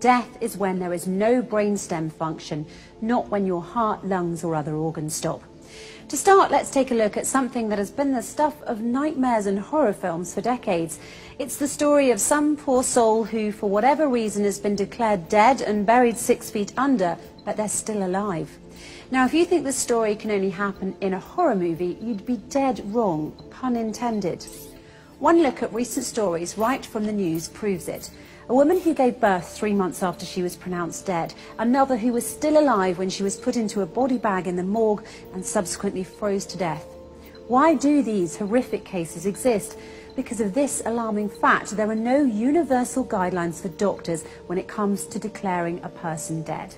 Death is when there is no brainstem function, not when your heart, lungs or other organs stop. To start, let's take a look at something that has been the stuff of nightmares and horror films for decades. It's the story of some poor soul who, for whatever reason, has been declared dead and buried 6 feet under, but they're still alive. Now, if you think this story can only happen in a horror movie, you'd be dead wrong, pun intended. One look at recent stories right from the news proves it. A woman who gave birth 3 months after she was pronounced dead, another who was still alive when she was put into a body bag in the morgue and subsequently froze to death. Why do these horrific cases exist? Because of this alarming fact, there are no universal guidelines for doctors when it comes to declaring a person dead.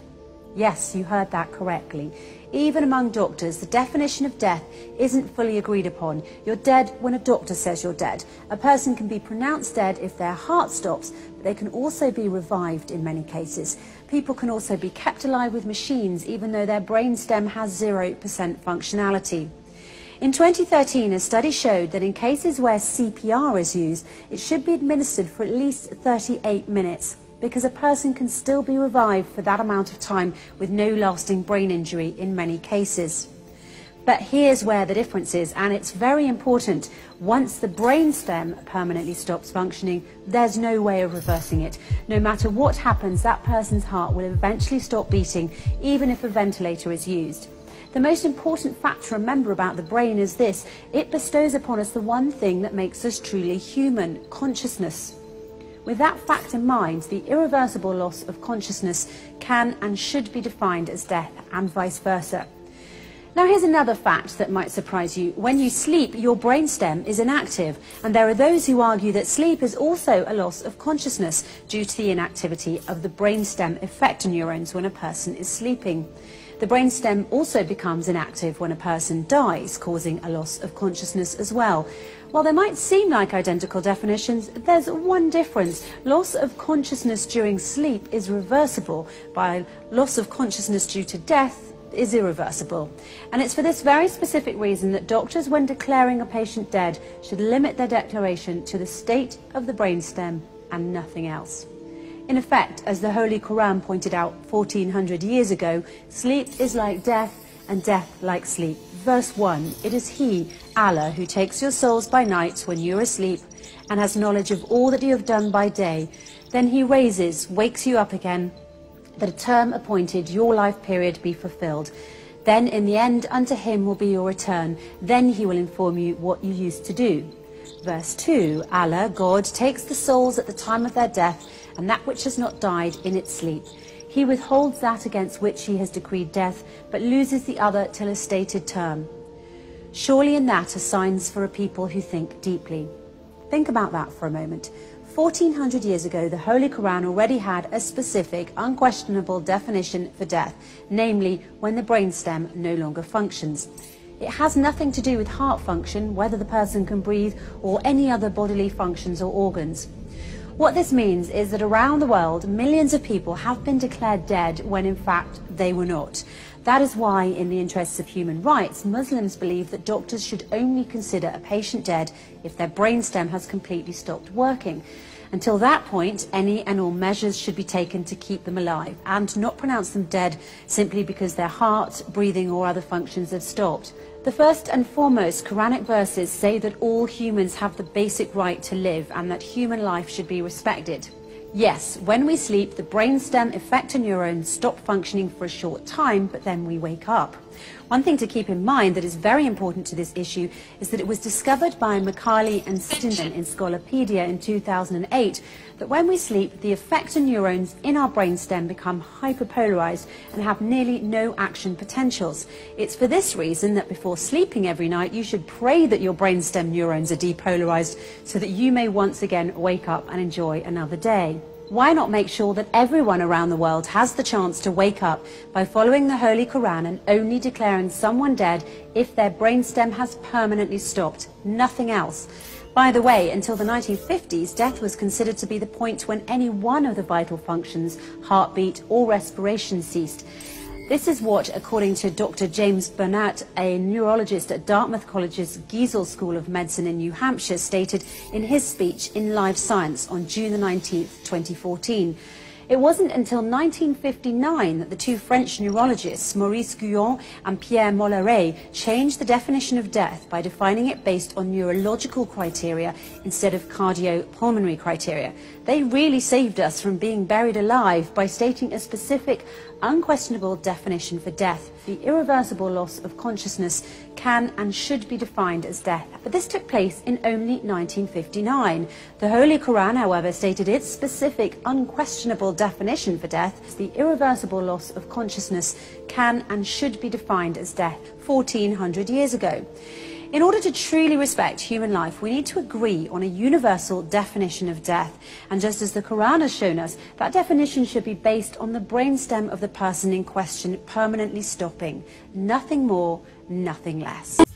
Yes, you heard that correctly. Even among doctors, the definition of death isn't fully agreed upon. You're dead when a doctor says you're dead. A person can be pronounced dead if their heart stops, but they can also be revived in many cases. People can also be kept alive with machines, even though their brainstem has 0% functionality. In 2013, a study showed that in cases where CPR is used, it should be administered for at least 38 minutes. Because a person can still be revived for that amount of time with no lasting brain injury in many cases. But here's where the difference is, and it's very important. Once the brainstem permanently stops functioning, there's no way of reversing it. No matter what happens, that person's heart will eventually stop beating, even if a ventilator is used. The most important fact to remember about the brain is this: it bestows upon us the one thing that makes us truly human: consciousness. With that fact in mind, the irreversible loss of consciousness can and should be defined as death, and vice versa. Now, here's another fact that might surprise you. When you sleep, your brainstem is inactive, and there are those who argue that sleep is also a loss of consciousness due to the inactivity of the brainstem effector neurons when a person is sleeping. The brainstem also becomes inactive when a person dies, causing a loss of consciousness as well. While they might seem like identical definitions, there's one difference. Loss of consciousness during sleep is reversible, while loss of consciousness due to death is irreversible. And it's for this very specific reason that doctors, when declaring a patient dead, should limit their declaration to the state of the brainstem and nothing else. In effect, as the Holy Quran pointed out 1400 years ago, sleep is like death and death like sleep. Verse 1, it is He, Allah, who takes your souls by night when you are asleep and has knowledge of all that you have done by day. Then He wakes you up again, that a term appointed, your life period, be fulfilled. Then in the end unto Him will be your return. Then He will inform you what you used to do. Verse 2, Allah, God, takes the souls at the time of their death and that which has not died in its sleep. He withholds that against which He has decreed death, but loses the other till a stated term. Surely in that are signs for a people who think deeply. Think about that for a moment. 1400 years ago, the Holy Quran already had a specific, unquestionable definition for death, namely when the brainstem no longer functions. It has nothing to do with heart function, whether the person can breathe, or any other bodily functions or organs. What this means is that around the world, millions of people have been declared dead when in fact they were not. That is why, in the interests of human rights, Muslims believe that doctors should only consider a patient dead if their brainstem has completely stopped working. Until that point, any and all measures should be taken to keep them alive and not pronounce them dead simply because their heart, breathing or other functions have stopped. The first and foremost Quranic verses say that all humans have the basic right to live and that human life should be respected. Yes, when we sleep, the brainstem effector neurons stop functioning for a short time, but then we wake up. One thing to keep in mind that is very important to this issue is that it was discovered by Macaulay and Stinson in Scolopedia in 2008 that when we sleep, the effector neurons in our brainstem become hyperpolarized and have nearly no action potentials. It's for this reason that before sleeping every night, you should pray that your brainstem neurons are depolarized so that you may once again wake up and enjoy another day. Why not make sure that everyone around the world has the chance to wake up by following the Holy Quran and only declaring someone dead if their brainstem has permanently stopped, nothing else? By the way, until the 1950s, death was considered to be the point when any one of the vital functions, heartbeat or respiration, ceased. This is what, according to Dr. James Burnett, a neurologist at Dartmouth College's Giesel School of Medicine in New Hampshire, stated in his speech in Live Science on June the 19th, 2014. It wasn't until 1959 that the two French neurologists, Maurice Guyon and Pierre Molleret, changed the definition of death by defining it based on neurological criteria instead of cardiopulmonary criteria. They really saved us from being buried alive by stating a specific, unquestionable definition for death. The irreversible loss of consciousness can and should be defined as death. But this took place in only 1959. The Holy Quran, however, stated its specific, unquestionable definition for death. The irreversible loss of consciousness can and should be defined as death 1400 years ago. In order to truly respect human life, we need to agree on a universal definition of death. And just as the Quran has shown us, that definition should be based on the brainstem of the person in question permanently stopping. Nothing more, nothing less.